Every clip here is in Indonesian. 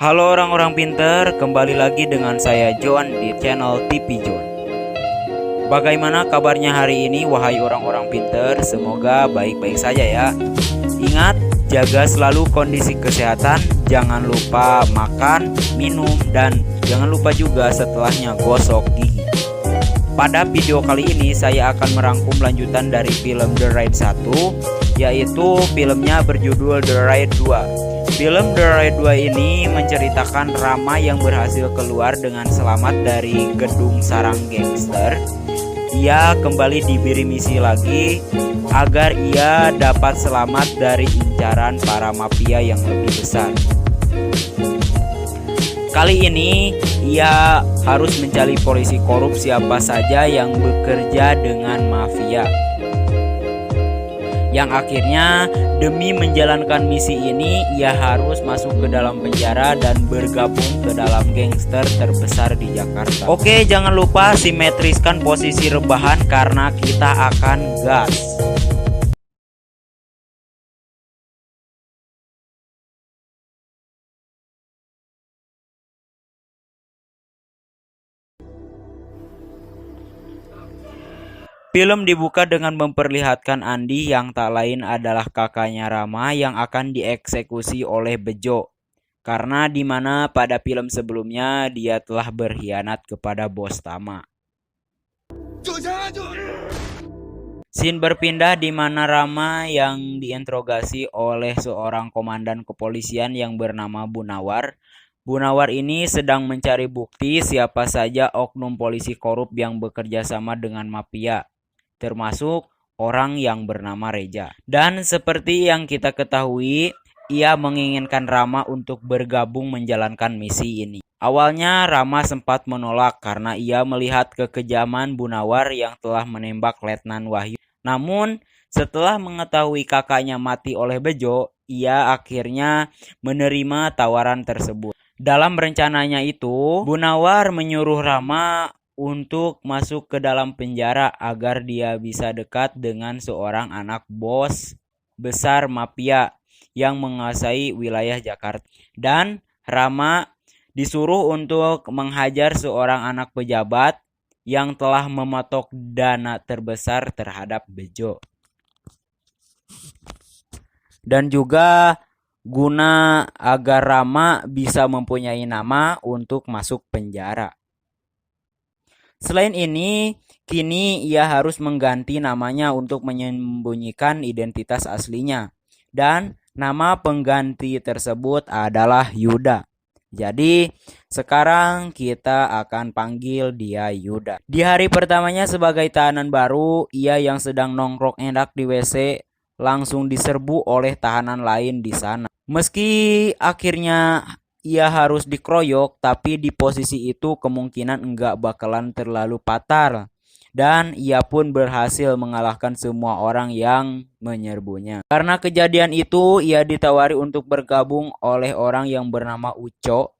Halo orang-orang pinter, kembali lagi dengan saya John di channel TV John. Bagaimana kabarnya hari ini wahai orang-orang pinter? Semoga baik-baik saja ya. Ingat, jaga selalu kondisi kesehatan, jangan lupa makan, minum, dan jangan lupa juga setelahnya gosok gigi. Pada video kali ini saya akan merangkum lanjutan dari film The Raid 1, yaitu filmnya berjudul The Raid 2. Film The Raid 2 ini menceritakan Rama yang berhasil keluar dengan selamat dari gedung sarang gangster. Ia kembali diberi misi lagi agar ia dapat selamat dari incaran para mafia yang lebih besar. Kali ini ia harus mencari polisi korup siapa saja yang bekerja dengan mafia. Yang akhirnya demi menjalankan misi ini ia harus masuk ke dalam penjara dan bergabung ke dalam gangster terbesar di Jakarta. Oke, jangan lupa simetriskan posisi rebahan karena kita akan gas. Film dibuka dengan memperlihatkan Andi yang tak lain adalah kakaknya Rama yang akan dieksekusi oleh Bejo. Karena dimana pada film sebelumnya dia telah berkhianat kepada bos Tama. Scene berpindah di mana Rama yang diinterogasi oleh seorang komandan kepolisian yang bernama Bunawar. Bunawar ini sedang mencari bukti siapa saja oknum polisi korup yang bekerja sama dengan mafia, termasuk orang yang bernama Reja. Dan seperti yang kita ketahui, ia menginginkan Rama untuk bergabung menjalankan misi ini. Awalnya Rama sempat menolak karena ia melihat kekejaman Bunawar yang telah menembak Letnan Wahyu. Namun setelah mengetahui kakaknya mati oleh Bejo, ia akhirnya menerima tawaran tersebut. Dalam rencananya itu, Bunawar menyuruh Rama untuk masuk ke dalam penjara agar dia bisa dekat dengan seorang anak bos besar mafia yang menguasai wilayah Jakarta. Dan Rama disuruh untuk menghajar seorang anak pejabat yang telah mematok dana terbesar terhadap Bejo. Dan juga guna agar Rama bisa mempunyai nama untuk masuk penjara. Selain ini, kini ia harus mengganti namanya untuk menyembunyikan identitas aslinya. Dan nama pengganti tersebut adalah Yuda. Jadi, sekarang kita akan panggil dia Yuda. Di hari pertamanya sebagai tahanan baru, ia yang sedang nongkrong enak di WC langsung diserbu oleh tahanan lain di sana. Meski akhirnya ia harus dikeroyok, tapi di posisi itu kemungkinan enggak bakalan terlalu fatal. Dan ia pun berhasil mengalahkan semua orang yang menyerbunya. Karena kejadian itu, ia ditawari untuk bergabung oleh orang yang bernama Uco.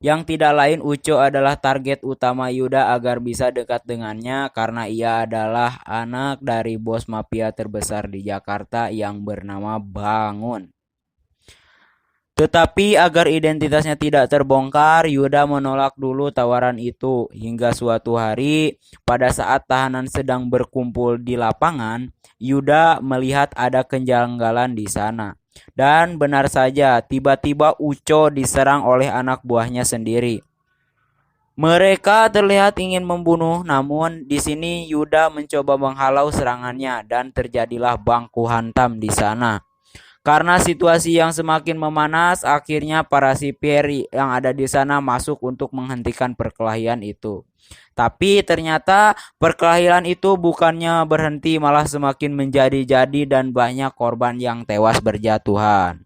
Yang tidak lain Uco adalah target utama Yuda agar bisa dekat dengannya karena ia adalah anak dari bos mafia terbesar di Jakarta yang bernama Bangun. Tetapi agar identitasnya tidak terbongkar, Yuda menolak dulu tawaran itu. Hingga suatu hari, pada saat tahanan sedang berkumpul di lapangan, Yuda melihat ada kejanggalan di sana. Dan benar saja, tiba-tiba Uco diserang oleh anak buahnya sendiri. Mereka terlihat ingin membunuh, namun di sini Yuda mencoba menghalau serangannya dan terjadilah baku hantam di sana. Karena situasi yang semakin memanas, akhirnya para sipir yang ada di sana masuk untuk menghentikan perkelahian itu. Tapi ternyata perkelahian itu bukannya berhenti, malah semakin menjadi-jadi dan banyak korban yang tewas berjatuhan.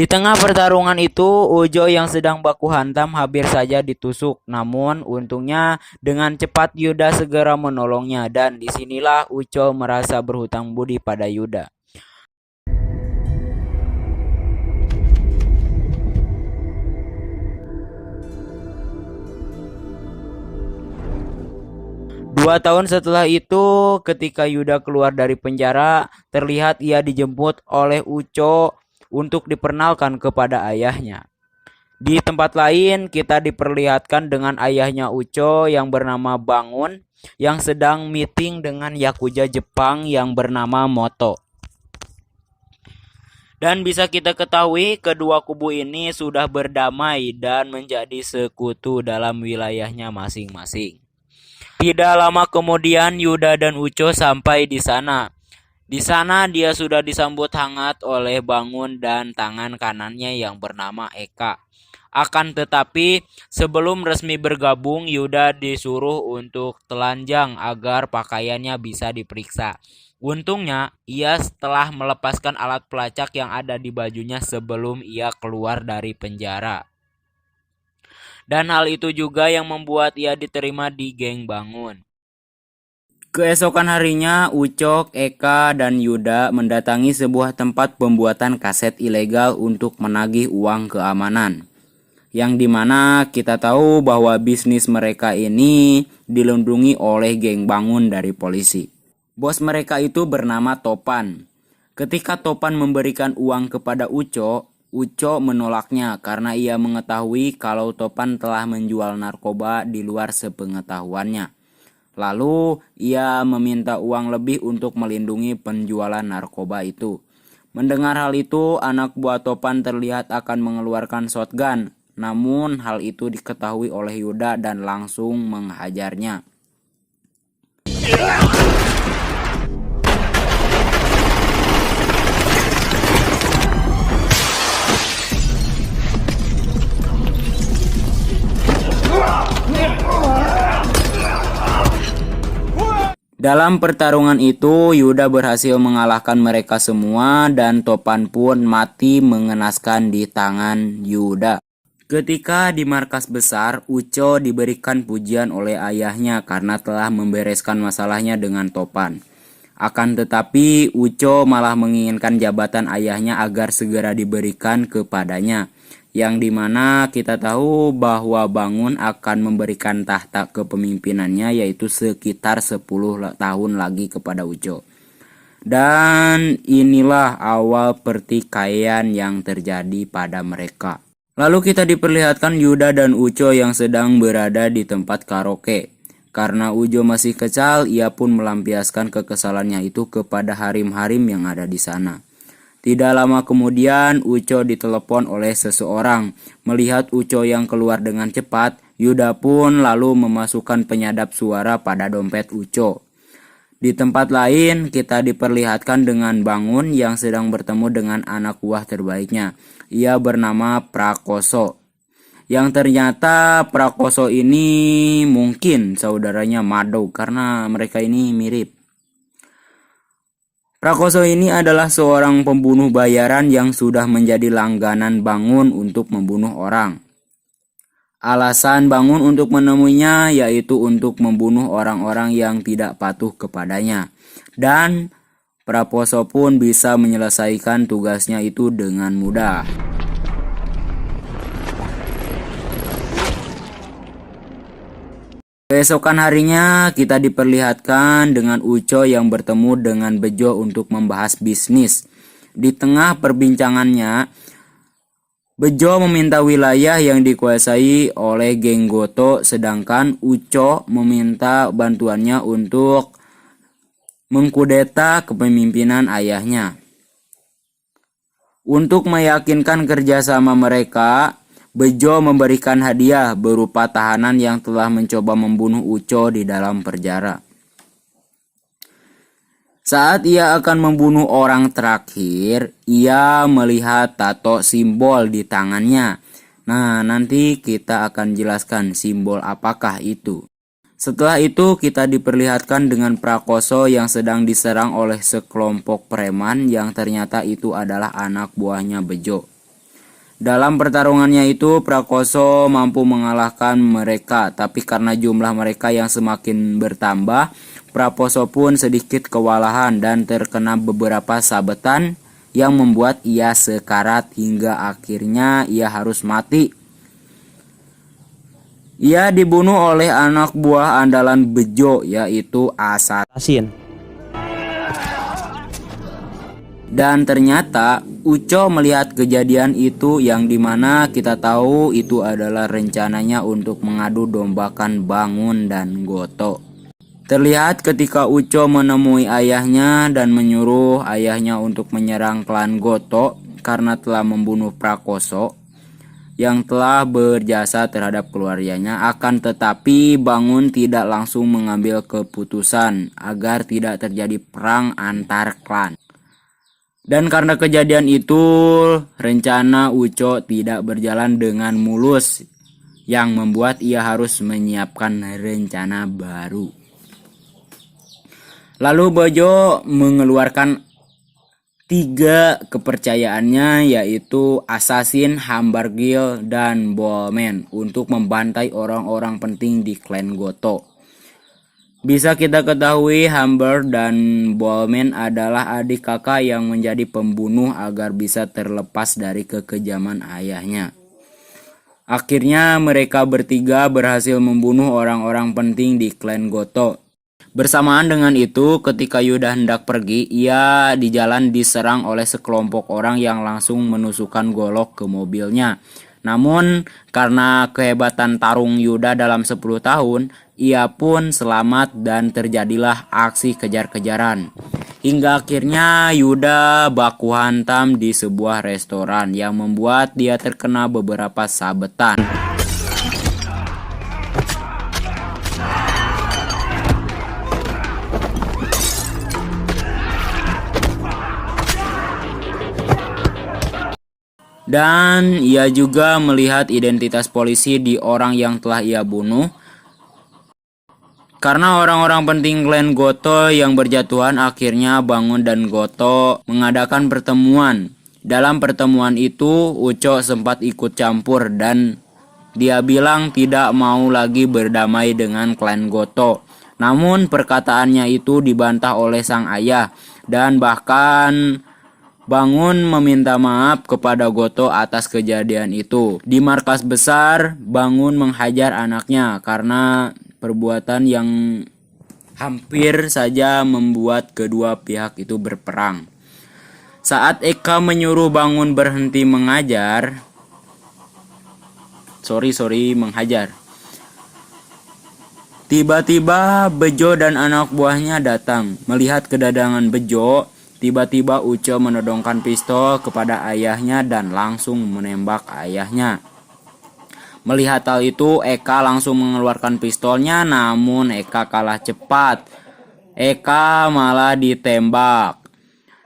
Di tengah pertarungan itu, Ujo yang sedang baku hantam hampir saja ditusuk. Namun, untungnya dengan cepat Yuda segera menolongnya dan disinilah Ujo merasa berhutang budi pada Yuda. Dua tahun setelah itu, ketika Yuda keluar dari penjara, terlihat ia dijemput oleh Uco untuk diperkenalkan kepada ayahnya. Di tempat lain, kita diperlihatkan dengan ayahnya Uco yang bernama Bangun, yang sedang meeting dengan Yakuza Jepang yang bernama Moto. Dan bisa kita ketahui, kedua kubu ini sudah berdamai dan menjadi sekutu dalam wilayahnya masing-masing. Tidak lama kemudian Yuda dan Uco sampai di sana. Di sana dia sudah disambut hangat oleh Bangun dan tangan kanannya yang bernama Eka. Akan tetapi sebelum resmi bergabung, Yuda disuruh untuk telanjang agar pakaiannya bisa diperiksa. Untungnya ia setelah melepaskan alat pelacak yang ada di bajunya sebelum ia keluar dari penjara. Dan hal itu juga yang membuat ia diterima di geng Bangun. Keesokan harinya, Ucok, Eka, dan Yuda mendatangi sebuah tempat pembuatan kaset ilegal untuk menagih uang keamanan. Yang dimana kita tahu bahwa bisnis mereka ini dilindungi oleh geng Bangun dari polisi. Bos mereka itu bernama Topan. Ketika Topan memberikan uang kepada Uco menolaknya karena ia mengetahui kalau Topan telah menjual narkoba di luar sepengetahuannya. Lalu ia meminta uang lebih untuk melindungi penjualan narkoba itu. Mendengar hal itu, anak buah Topan terlihat akan mengeluarkan shotgun. Namun hal itu diketahui oleh Yuda dan langsung menghajarnya. Dalam pertarungan itu, Yuda berhasil mengalahkan mereka semua dan Topan pun mati mengenaskan di tangan Yuda. Ketika di markas besar, Uco diberikan pujian oleh ayahnya karena telah membereskan masalahnya dengan Topan. Akan tetapi, Uco malah menginginkan jabatan ayahnya agar segera diberikan kepadanya. Yang dimana kita tahu bahwa Bangun akan memberikan tahta kepemimpinannya yaitu sekitar 10 tahun lagi kepada Uco. Dan inilah awal pertikaian yang terjadi pada mereka. Lalu kita diperlihatkan Yuda dan Uco yang sedang berada di tempat karaoke. Karena Uco masih kecil, ia pun melampiaskan kekesalannya itu kepada harim-harim yang ada di sana. Tidak lama kemudian, Uco ditelepon oleh seseorang. Melihat Uco yang keluar dengan cepat, Yuda pun lalu memasukkan penyadap suara pada dompet Uco. Di tempat lain, kita diperlihatkan dengan Bangun yang sedang bertemu dengan anak buah terbaiknya. Ia bernama Prakoso. Yang ternyata Prakoso ini mungkin saudaranya Mado karena mereka ini mirip. Prakoso ini adalah seorang pembunuh bayaran yang sudah menjadi langganan Bangun untuk membunuh orang. Alasan Bangun untuk menemuinya yaitu untuk membunuh orang-orang yang tidak patuh kepadanya. Dan Prakoso pun bisa menyelesaikan tugasnya itu dengan mudah. Keesokan harinya kita diperlihatkan dengan Uco yang bertemu dengan Bejo untuk membahas bisnis. Di tengah perbincangannya, Bejo meminta wilayah yang dikuasai oleh geng Goto, sedangkan Uco meminta bantuannya untuk mengkudeta kepemimpinan ayahnya. Untuk meyakinkan kerjasama mereka, Bejo memberikan hadiah berupa tahanan yang telah mencoba membunuh Uco di dalam penjara. Saat ia akan membunuh orang terakhir, ia melihat tato simbol di tangannya. Nah, nanti kita akan jelaskan simbol apakah itu. Setelah itu kita diperlihatkan dengan Prakoso yang sedang diserang oleh sekelompok preman yang ternyata itu adalah anak buahnya Bejo. Dalam pertarungannya itu, Prakoso mampu mengalahkan mereka, tapi karena jumlah mereka yang semakin bertambah, Prakoso pun sedikit kewalahan dan terkena beberapa sabetan yang membuat ia sekarat hingga akhirnya ia harus mati. Ia dibunuh oleh anak buah andalan Bejo, yaitu Asasin. Dan ternyata Uco melihat kejadian itu, yang dimana kita tahu itu adalah rencananya untuk mengadu dombakan Bangun dan Goto. Terlihat ketika Uco menemui ayahnya dan menyuruh ayahnya untuk menyerang klan Goto karena telah membunuh Prakoso yang telah berjasa terhadap keluarganya. Akan tetapi Bangun tidak langsung mengambil keputusan agar tidak terjadi perang antar klan. Dan karena kejadian itu, rencana Uco tidak berjalan dengan mulus, yang membuat ia harus menyiapkan rencana baru. Lalu Bejo mengeluarkan 3 kepercayaannya, yaitu Assassin, Hamburgil, dan Bowman untuk membantai orang-orang penting di klan Goto. Bisa kita ketahui Hamburg dan Bowman adalah adik kakak yang menjadi pembunuh agar bisa terlepas dari kekejaman ayahnya. Akhirnya mereka bertiga berhasil membunuh orang-orang penting di klan Goto. Bersamaan dengan itu, ketika Yuda hendak pergi, ia di jalan diserang oleh sekelompok orang yang langsung menusukkan golok ke mobilnya. Namun, karena kehebatan tarung Yuda dalam 10 tahun, ia pun selamat dan terjadilah aksi kejar-kejaran. Hingga akhirnya Yuda baku hantam di sebuah restoran yang membuat dia terkena beberapa sabetan. Dan ia juga melihat identitas polisi di orang yang telah ia bunuh. Karena orang-orang penting klan Goto yang berjatuhan, akhirnya Bangun dan Goto mengadakan pertemuan. Dalam pertemuan itu, Uco sempat ikut campur dan dia bilang tidak mau lagi berdamai dengan klan Goto. Namun perkataannya itu dibantah oleh sang ayah, dan bahkan Bangun meminta maaf kepada Goto atas kejadian itu. Di markas besar, Bangun menghajar anaknya karena perbuatan yang hampir saja membuat kedua pihak itu berperang. Saat Eka menyuruh Bangun berhenti mengajar, menghajar. Tiba-tiba Bejo dan anak buahnya datang. Melihat kedatangan Bejo, tiba-tiba Uco menodongkan pistol kepada ayahnya dan langsung menembak ayahnya. Melihat hal itu, Eka langsung mengeluarkan pistolnya, namun Eka kalah cepat. Eka malah ditembak.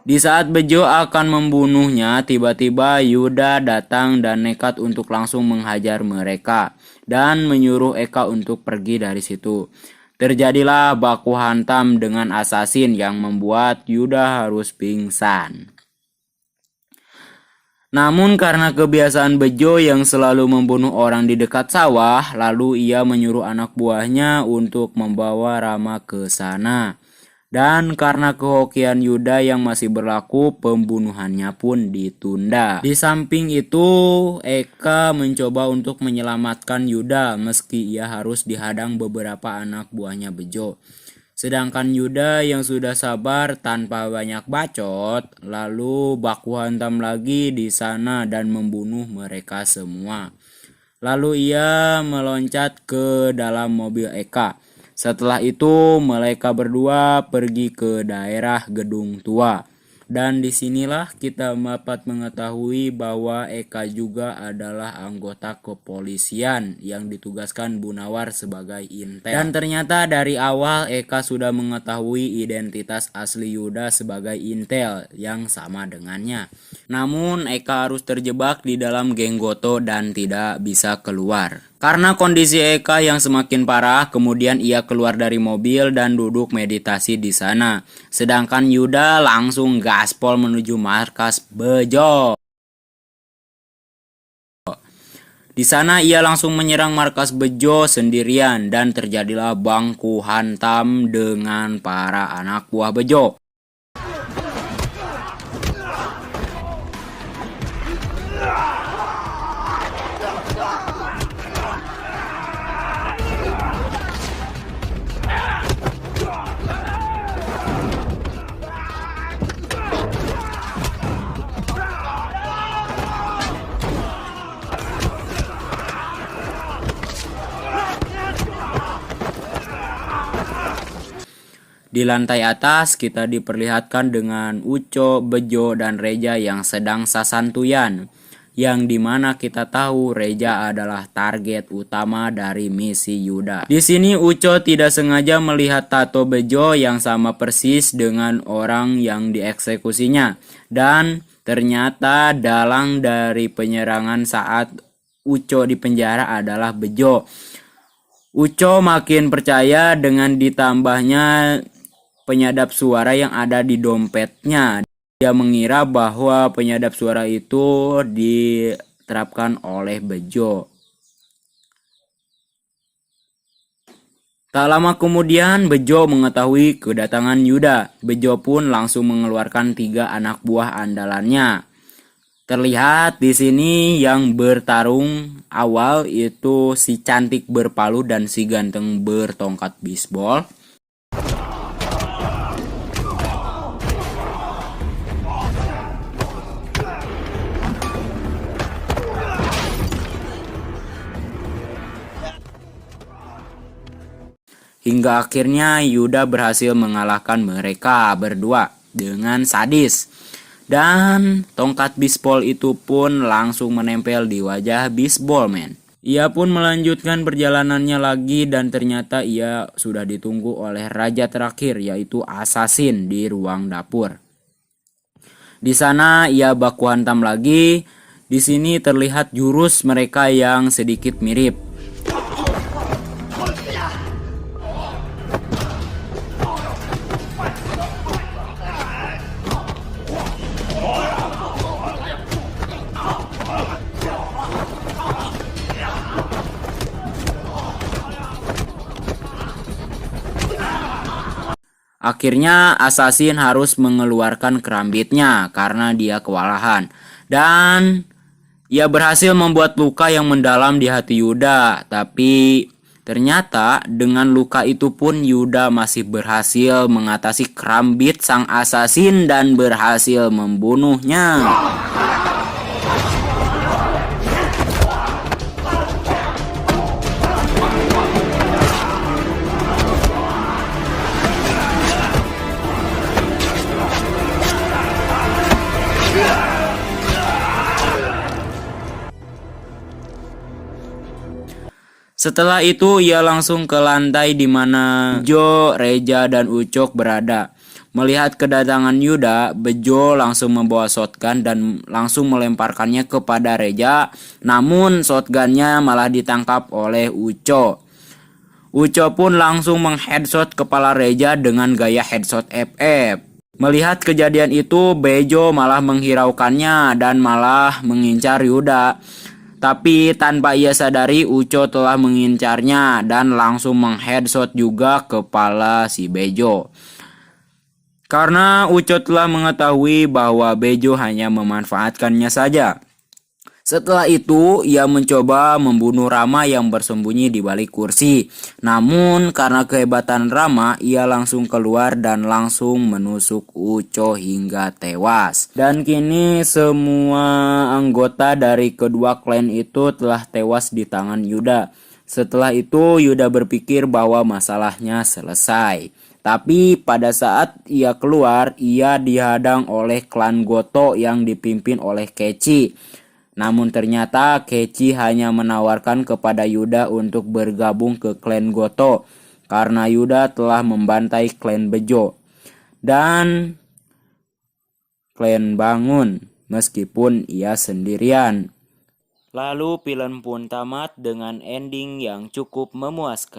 Di saat Bejo akan membunuhnya, tiba-tiba Yuda datang dan nekat untuk langsung menghajar mereka dan menyuruh Eka untuk pergi dari situ. Terjadilah baku hantam dengan Assassin yang membuat Yuda harus pingsan. Namun karena kebiasaan Bejo yang selalu membunuh orang di dekat sawah, lalu ia menyuruh anak buahnya untuk membawa Rama ke sana. Dan karena kehokian Yuda yang masih berlaku, pembunuhannya pun ditunda. Di samping itu, Eka mencoba untuk menyelamatkan Yuda meski ia harus dihadang beberapa anak buahnya Bejo. Sedangkan Yuda yang sudah sabar tanpa banyak bacot, lalu baku hantam lagi di sana dan membunuh mereka semua. Lalu ia meloncat ke dalam mobil Eka. Setelah itu mereka berdua pergi ke daerah Gedung Tua. Dan disinilah kita dapat mengetahui bahwa Eka juga adalah anggota kepolisian yang ditugaskan Bunawar sebagai intel. Dan ternyata dari awal Eka sudah mengetahui identitas asli Yuda sebagai intel yang sama dengannya. Namun Eka harus terjebak di dalam geng Goto dan tidak bisa keluar. Karena kondisi Eka yang semakin parah, kemudian ia keluar dari mobil dan duduk meditasi di sana. Sedangkan Yuda langsung gaspol menuju markas Bejo. Di sana ia langsung menyerang markas Bejo sendirian dan terjadilah baku hantam dengan para anak buah Bejo. Di lantai atas kita diperlihatkan dengan Uco, Bejo, dan Reja yang sedang sasantuyan. Yang dimana kita tahu Reja adalah target utama dari misi Yuda. Di sini Uco tidak sengaja melihat tato Bejo yang sama persis dengan orang yang dieksekusinya. Dan ternyata dalang dari penyerangan saat Uco di penjara adalah Bejo. Uco makin percaya dengan ditambahnya penyadap suara yang ada di dompetnya. Dia mengira bahwa penyadap suara itu diterapkan oleh Bejo. Tak lama kemudian Bejo mengetahui kedatangan Yuda. Bejo pun langsung mengeluarkan 3 anak buah andalannya. Terlihat di sini yang bertarung awal itu si cantik berpalu dan si ganteng bertongkat bisbol. Hingga akhirnya Yuda berhasil mengalahkan mereka berdua dengan sadis. Dan tongkat bisbol itu pun langsung menempel di wajah Bisballman. Ia pun melanjutkan perjalanannya lagi dan ternyata ia sudah ditunggu oleh raja terakhir yaitu Assassin di ruang dapur. Di sana ia baku hantam lagi. Di sini terlihat jurus mereka yang sedikit mirip. Akhirnya Assassin harus mengeluarkan kerambitnya karena dia kewalahan. Dan ia berhasil membuat luka yang mendalam di hati Yuda. Tapi ternyata dengan luka itu pun Yuda masih berhasil mengatasi kerambit sang Assassin dan berhasil membunuhnya. Setelah itu ia langsung ke lantai di mana Bejo, Reja, dan Ucok berada. Melihat kedatangan Yuda, Bejo langsung membawa shotgun dan langsung melemparkannya kepada Reja. Namun shotgunnya malah ditangkap oleh Uco. Uco pun langsung mengheadshot kepala Reja dengan gaya headshot FF. Melihat kejadian itu, Bejo malah menghiraukannya dan malah mengincar Yuda. Tapi tanpa ia sadari Uco telah mengincarnya dan langsung mengheadshot juga kepala si Bejo. Karena Uco telah mengetahui bahwa Bejo hanya memanfaatkannya saja. Setelah itu ia mencoba membunuh Rama yang bersembunyi di balik kursi. Namun karena kehebatan Rama ia langsung keluar dan langsung menusuk Uco hingga tewas. Dan kini semua anggota dari kedua klan itu telah tewas di tangan Yuda. Setelah itu Yuda berpikir bahwa masalahnya selesai. Tapi pada saat ia keluar ia dihadang oleh klan Goto yang dipimpin oleh Keci. Namun ternyata Keci hanya menawarkan kepada Yuda untuk bergabung ke klan Goto karena Yuda telah membantai klan Bejo dan klan Bangun meskipun ia sendirian. Lalu film pun tamat dengan ending yang cukup memuaskan.